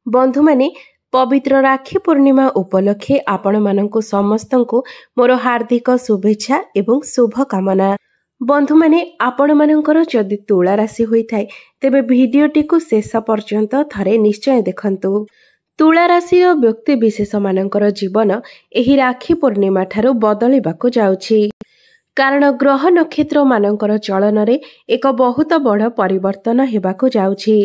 बंधु माने पवित्र राखी पूर्णिमा उपलक्षे आपण मानंकु समस्तंकु मोर हार्दिक शुभेच्छा एवं शुभ कामना। बंधु माने आपण मानंकर जदि तुला राशि होई थाए तेबे भिडियोटी को शेष पर्यंत थरे निश्चय देखंतु। तुला राशि व्यक्ति विशेष मानंकर जीवन एही राखी पूर्णिमा ठारू बदलिबाकु जाउछि, कारण ग्रह नक्षत्र मानंकर चलन रे एक बहुत बड़ परिवर्तन हेबाकु जाउछि,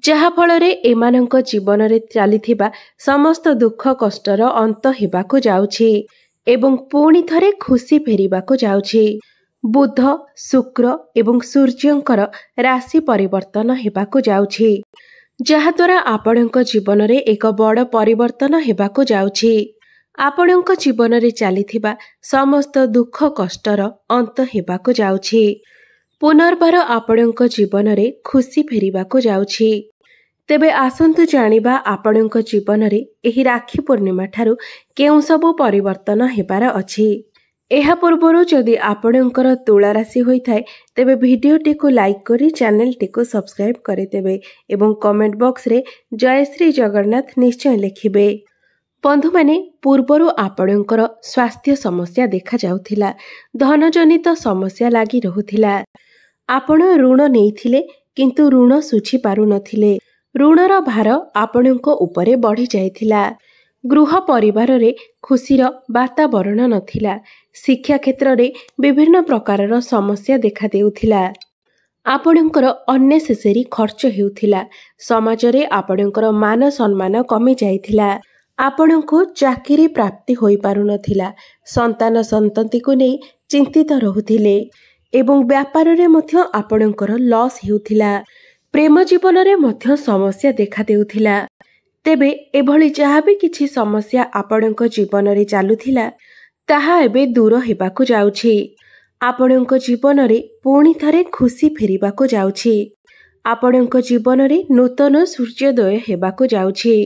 जहा फलरे एमानंक जीवन रे चलिथिबा समस्त दुख कष्टर अंत हेबाकु जाउछि एवं पुणी थरे खुशी फेरिबाकु जाउछि। बुध, शुक्र एवं सूर्यंकर राशि परिवर्तन हेबाकु जाउछि, जहा द्वारा आपणक जीवन रे एक बड़ परिवर्तन हेबाकु जाउछि। आपणक जीवन रे चलिथिबा समस्त दुख कष्टर अंत हेबाकु जाउछि। पुनर्बार आपणक जीवन रे खुशी फेरिबाकु जाउछि। तेबे आसंतु जानिबा आपणक जीवन रे एही राखी पूर्णिमा ठारू केउ सबु परिवर्तन हेबार अछि। एहा पूर्वरु जदि आपणकर तुला राशि होई थाए तेबे भिडियोटी को लाइक करी चैनल टी को सब्सक्राइब करिदेबे एवं कमेंट बॉक्स रे जय श्री जगन्नाथ निश्चय लिखिबे। बंधु माने पूर्वरु आपणकर स्वास्थ्य समस्या देखा जाउथिला, धन जनित समस्या लागी रहुथिला। आपण ऋण नेइथिले किंतु ऋण सुझी पारु नथिले, ऋणर भार आपणक उपरे बढ़ी जाइथिला। गृह परिवार रे खुशीर वातावरण नथिला। शिक्षा क्षेत्र रे विभिन्न प्रकारर समस्या देखा देउथिला। आपणकर अननेसेसरी खर्च हेउथिला। समाज रे आपणकर मान सम्मान कमी जाइथिला। आपणको चाकरी प्राप्ति होई पारु नथिला। संतान संतति को नै चिंतित रहुथिले एवं व्यापार रे मध्य आपणकर लॉस हेउथिला। प्रेम जीवन रे मध्य समस्या देखा देउथिला। तेबे एभली जहा भी किछि समस्या आपणक जीवन रे चालुथिला ताहा एबे दूर हेबाकु जाउछि। आपणक जीवन रे पुणी थरे खुशी फेरिबाकु जाउछि। आपणक जीवन रे नूतन सूर्योदय हेबाकु जाउछि।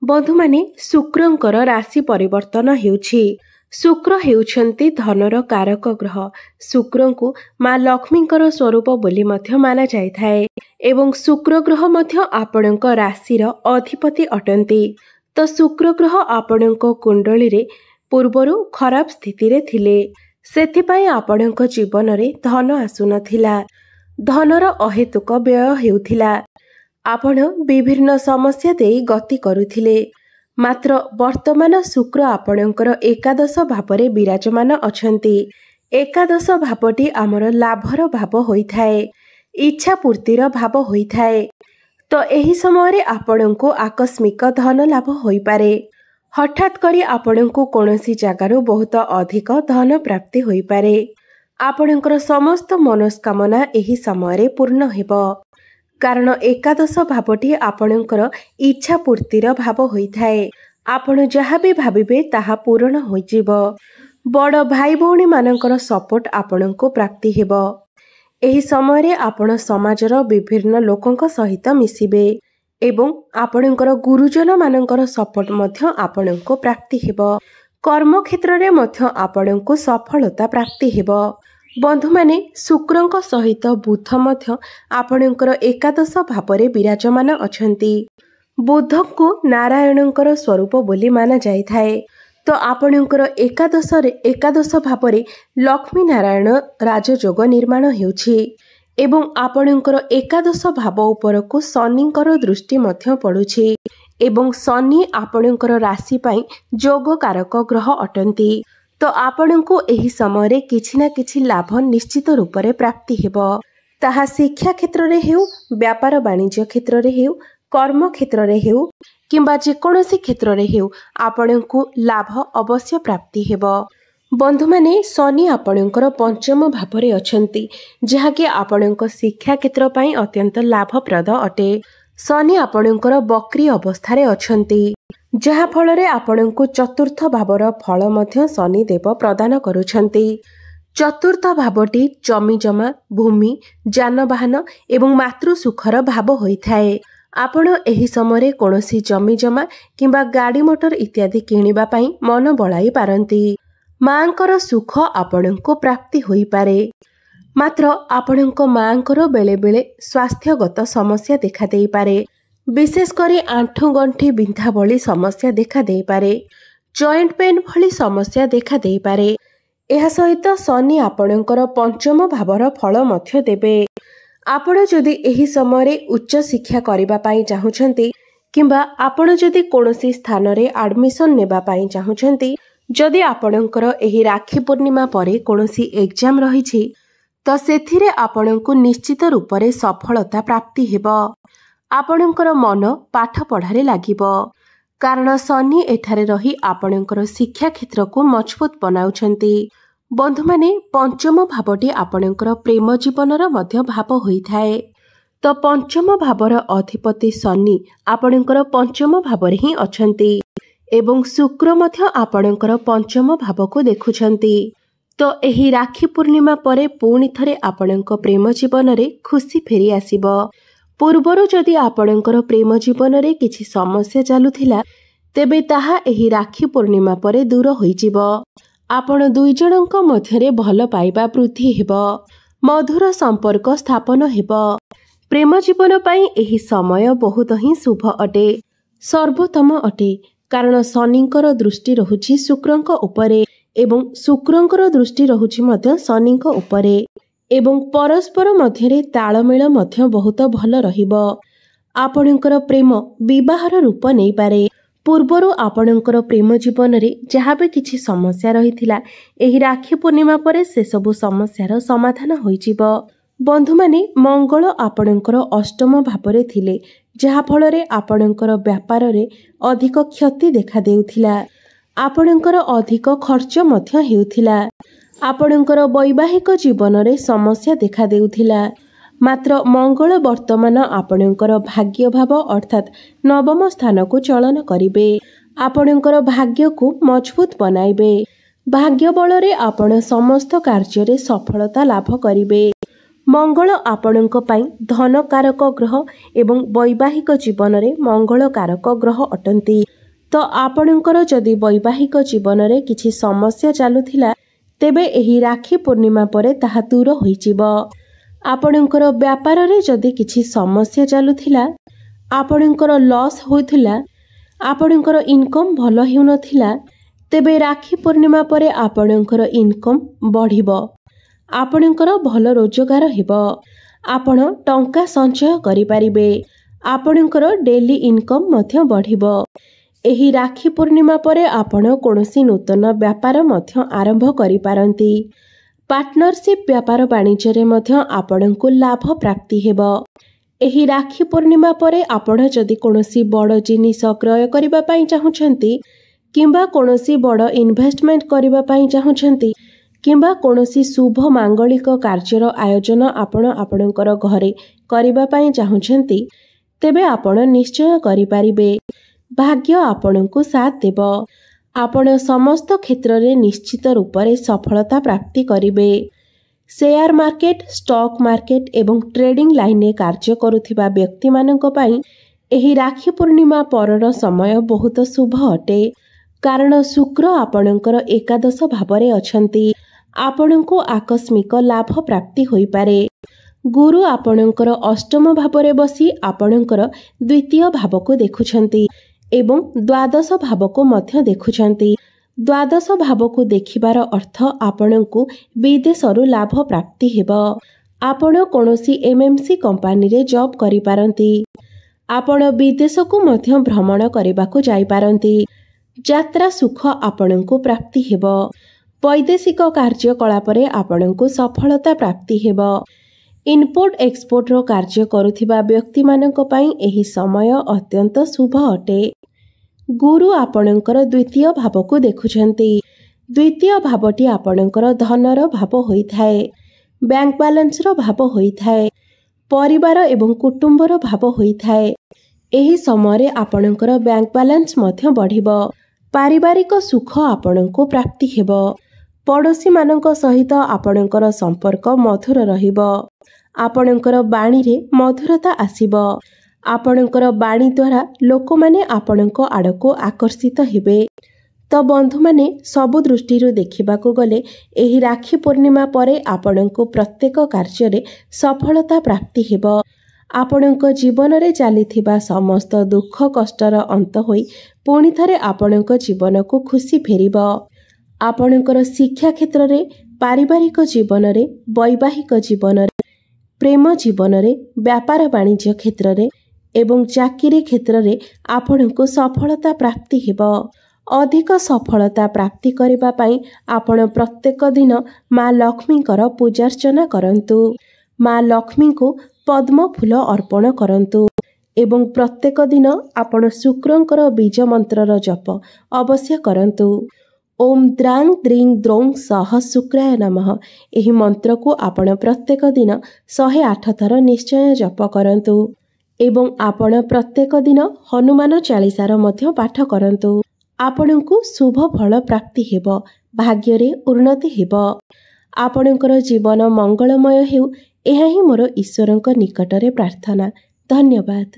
बंधु माने शुक्रंकर राशि परिवर्तन हेउछि। शुक्र हेउछंती धनर कारक ग्रह। शुक्रंकु मां लक्ष्मींकर स्वरूप बोली मध्य माना जायथाए एवं शुक्र ग्रह मध्य आपणक राशिर अधिपति अटंती। तो शुक्र ग्रह आपणक कुंडली रे पूर्वरु खराब स्थिति रे थिले, सेथिपाई आपणक जीवन रे धन आसुनथिला। धनर अहेतुक व्यय हेउथिला। आपण विभिन्न समस्या देई गति करुथिले, मात्र वर्तमान शुक्र आपणकर एकादश भावरे विराजमान अछंती। एकादश भावटी आमर लाभर भाव होइथाए, इच्छा पूर्तिर भाव होइथाए। तो एही समय आपणको आकस्मिक धन लाभ होई पारे। हठात करी आपणको कोनोसी जगारु बहुत अधिक धन प्राप्ति होई पारे। आपणकर समस्त मनोस्कामना एही समय पूर्ण हेबो, कारण एकादश भावटी आपणकर इच्छा पूर्तिर भाव होइथाए। आपण जहा भी भाबिबे ताहा पूर्ण होइजिबो। बड़ भाई भौणी मानकर सपोर्ट आपणको प्राप्ति हेबो। एही समय आपण समाजर विभिन्न लोकंक सहित मिसिबे एवं आपणकर गुरुजन मानकर सपोर्ट मध्य आपणको प्राप्ति हेबो। कर्म क्षेत्र रे मध्य आपणको सफलता प्राप्ति हेबो। बंधु माने शुक्रंक सहित बुध मध्य आपणकर एकादश भावरे विराजमान अछंती। बुध को नारायणंकर स्वरूप बोली माना जाइथाए। तो आपणकर एकादश भावरे लक्ष्मी नारायण राजयोग निर्माण हेउछि एवं आपणकर एकादश भाव उपरको शनिंकर दृष्टि मध्य पड़ुछि एवं शनि आपणकर राशि पाई जोग कारक ग्रह अटंती। तो आपणको एही समय किछि ना किछि लाभ निश्चित रूप रे प्राप्ति हेबो। ताहा शिक्षा क्षेत्र रे हेउ, व्यापार वाणिज्य क्षेत्र रे हेउ, कर्म क्षेत्र रे हेउ किंबा जे कोनोसी क्षेत्र रे हेउ, आपणको लाभ अवश्य प्राप्ति हेबो। बंधु माने शनि आपणकर पंचम भावरे अछंती, जहा कि आपणक शिक्षा क्षेत्र पाई अत्यंत लाभप्रद अटे। शनि आपणकर वक्री अवस्था रे अछंती, जहा फलरे आपणको चतुर्थ भावर फल मध्य शनि देव प्रदान करुछंती। चतुर्थ भावटी जमी जमा, भूमि, जानवाहन एवं मातृ सुखर भाव होइथाए। आपण एही समय कोनोसी जमी जमा किंबा गाड़ी मोटर इत्यादि किनिबा पई मन बळाई पारंती। मांकर सुख आपणको प्राप्ति होई पारे, मात्र आपणको मांकर बेले बेले स्वास्थ्यगत समस्या देखा देई पारे। विशेषकर आंठु गंठी बिंधा भली समस्या देखा दे पारे। जॉइंट पेन भली समस्या देखा दे पारे। यह सहित शनि आपणकर पंचम भावर फल मध्य देबे। आपण जदि एही समय उच्च शिक्षा करिबा पाई चाहुछंती किंबा आपण जदि कोनोसी स्थान रे एडमिशन नेबा पाई चाहुछंती, जदि आपणकर एही राखी पूर्णिमा परे कोनोसी एग्जाम रहिछि तो सेथिरे आपणको निश्चित रूप से सफलता प्राप्ति हेबो। आपणकर मन पाठ पढ़ारे लागिबो, कारण शनि एठारे रही आपणकर शिक्षा क्षेत्र को मजबूत बनाउछंती। बंधु माने पंचम भावटी आपणकर प्रेम जीवनर मध्य भाव होइथाए। तो पंचम भावर अधिपति शनि आपणकर पंचम भावरे ही अछंती एवं शुक्र मध्य आपणकर पंचम भाव को देखुछंती। तो एही राखी पूर्णिमा परे पुणी थरे आपणक प्रेम जीवन रे खुशी फेरी आसीबो। पूर्वरु जदि आपणकर प्रेम जीवन रे किछि समस्या चालुथिला तेबे ताहा एही राखी पूर्णिमा परे दूर होइजिबो। आपण दुई जनक मध्यरे भल पाइबा वृद्धि हेबो, मधुर संपर्क स्थापन हेबो। प्रेम जीवन पाई एही समय बहुत ही शुभ अटे, सर्वोत्तम अटे, कारण शनिंकर दृष्टि रहुछि शुक्रंक उपरे एवं शुक्रंकर दृष्टि रहुछि मध्य शनिंक उपरे एवं परस्पर मध्यरे तालमेल मध्य बहुत भल रहिबो। आपणकर प्रेम विवाहर रूप नै पारे। पूर्वरु आपणकर प्रेम जीवन रे जहाँ भी किछि समस्या रहिथिला एही राखी पूर्णिमा परे से सबु समस्यार समाधान होइजिबो। बंधु माने मंगल आपणकर अष्टम भावरे थिले, जहा फल रे आपणकर व्यापार रे अधिक क्षति देखा देउथिला। आपणकर अधिक खर्च मध्य हेउथिला। आपणकर वैवाहिक जीवन रे समस्या देखा देउथिला। मात्र मंगल वर्तमान आपणकर भाग्य भाव अर्थात नवम स्थान को चलन करिबे। आपणकर भाग्य को मजबूत बनाइबे। भाग्य बल रे आपण समस्त कार्य रे सफलता लाभ करिबे। मंगल आपणक पई धन कारक ग्रह एवं वैवाहिक जीवन रे मंगल कारक ग्रह अटंती। तो आपणकर जदि वैवाहिक जीवन रे किछि समस्या चालुथिला तेबे एही राखी पूर्णिमा परे ताहा दूर होइजिबो। आपणकर व्यापार रे जदि किछि समस्या चालुथिला, आपणकर लॉस होइथिला, आपणकर इनकम भल हेउनथिला, तेबे राखी पूर्णिमा परे आपणकर इनकम बढ़िबो। आपणकर भल रोजगार हेबो। आपण टंका संचय करि पारिबे। आपणकर डेली इनकम मध्य बढ़िबो। एही राखी पूर्णिमा परे आपण कोनोसी नूतन व्यापार मध्य आरंभ करि पारंती। पार्टनरशिप व्यापार वाणिज्य रे मध्य आपणको लाभ प्राप्ति हेबो। एही राखी पूर्णिमा परे आपण जदि कोनोसी बड़ जिनिस क्रय करिबा पई चाहुछंती किंबा कोनोसी बड़ इन्वेस्टमेंट करिबा पई चाहुछंती किंबा कोनोसी शुभ मांगलिक कार्यर आयोजन आपण आपणकर घरे करिबा पई चाहुछंती तेबे आपण निश्चय करि पारिबे। भाग्य आपणको साथ देबो। आपण समस्त क्षेत्र रे निश्चित रूप से सफलता प्राप्ति करिबे। शेयर मार्केट, स्टॉक मार्केट एवं ट्रेडिंग लाइन में कार्य करुथिबा व्यक्ति मानक पई एही राखी पूर्णिमा परर समय बहुत शुभ अटे, कारण शुक्र आपणकर एकादश भावरे अछंती। आपणको आकस्मिक लाभ प्राप्ति होई पारे। गुरु आपणकर अष्टम भावरे बसी आपणकर द्वितीय भाव को देखुछंती एवं द्वादश भाव को मध्य देखुछंती। द्वादश भाव को देखिबार अर्थ आपणको विदेशरु लाभ प्राप्ति हेबो। आपण कोनोसी एमएमसी कंपनी रे जॉब करि पारंती। आपण विदेश को मध्य भ्रमण करबाको जाई पारंती। यात्रा सुख आपणको प्राप्ति हेबो। वैदेशिक कार्यकलाप रे आपणको सफलता प्राप्ति हेबो। इनपोर्ट एक्सपोर्ट रो कार्य करुथिबा व्यक्ति मानक पई एही समय अत्यंत शुभ अटे। गुरु आपणकर द्वितीय भाव को देखुछंती। द्वितीय भावटी आपणकर धनर भाव होइथाए, बैंक बैलेंस रो भाव होइथाए, परिवार एवं कुटुंबर भाव होइथाए। एही समय आपणकर बैंक बैलेंस मध्य बढ़िबो। पारिवारिक सुख आपणको प्राप्ति हेबो। पड़ोशी मानक सहित आपणकर संपर्क मधुर रहिबो। आपणकर बाणी रे मधुरता आसीबो। आपणकर बाणी द्वारा लोक माने आपणको आड़को आकर्षित हेबे। तो बंधु माने सबु दृष्टि देखिबाको गले एही राखी पूर्णिमा परे आपणको प्रत्येक कार्य रे सफलता प्राप्ति हेबो। ଆପଣଙ୍କ ଜୀବନରେ ଚାଲିଥିବା ସମସ୍ତ ଦୁଃଖ କଷ୍ଟର ଅନ୍ତ ହୋଇ ପୁଣି ଥରେ ଆପଣଙ୍କ ଜୀବନକୁ ଖୁସି ଫେରିବ। ଆପଣଙ୍କର ଶିକ୍ଷା କ୍ଷେତ୍ରରେ, ପାରିବାରିକ ଜୀବନରେ, ବୈବାହିକ ଜୀବନରେ, ପ୍ରେମ ଜୀବନରେ, ବ୍ୟାପାର ବାଣିଜ୍ୟ କ୍ଷେତ୍ରରେ ଏବଂ ଚାକିରି କ୍ଷେତ୍ରରେ ଆପଣଙ୍କୁ ସଫଳତା ପ୍ରାପ୍ତି ହେବ। ଅଧିକ ସଫଳତା ପ୍ରାପ୍ତି କରିବା ପାଇଁ ଆପଣ ପ୍ରତ୍ୟେକ ଦିନ ମା ଲକ୍ଷ୍ମୀଙ୍କର ପୂଜାର୍ଚ୍ଚନା କରନ୍ତୁ। ମା ଲକ୍ଷ୍ମୀଙ୍କୁ ପଦ୍ମ ଫୁଲ ଅର୍ପଣ କରନ୍ତୁ ଏବଂ ପ୍ରତ୍ୟେକ ଦିନ ଆପଣ ଶୁକ୍ରଙ୍କର ବୀଜ ମନ୍ତ୍ରର ଜପ ଅବଶ୍ୟ କରନ୍ତୁ। ଓಂ ଦ୍ରାଂ ଦ୍ରିଂ ଦ୍ରୌଂ ସହ ଶୁକ୍ରାୟ ନମଃ। ଏହି ମନ୍ତ୍ରକୁ ଆପଣ ପ୍ରତ୍ୟେକ ଦିନ 108 ଥର ନିଶ୍ଚୟ ଜପ କରନ୍ତୁ ଏବଂ ଆପଣ ପ୍ରତ୍ୟେକ ଦିନ ହନୁମାନ ଚାଳିଶାର ମଧ୍ୟ ପାଠ କରନ୍ତୁ। ଆପଣଙ୍କୁ ଶୁଭ ଫଳ ପ୍ରାପ୍ତି ହେବ, ଭାଗ୍ୟରେ ଉନ୍ନତି ହେବ। ଆପଣଙ୍କର ଜୀବନ ମଙ୍ଗଳମୟ ହେଉ, ଏହା ହିଁ ମୋର ଈଶ୍ୱରଙ୍କ ନିକଟରେ ପ୍ରାର୍ଥନା। ଧନ୍ୟବାଦ।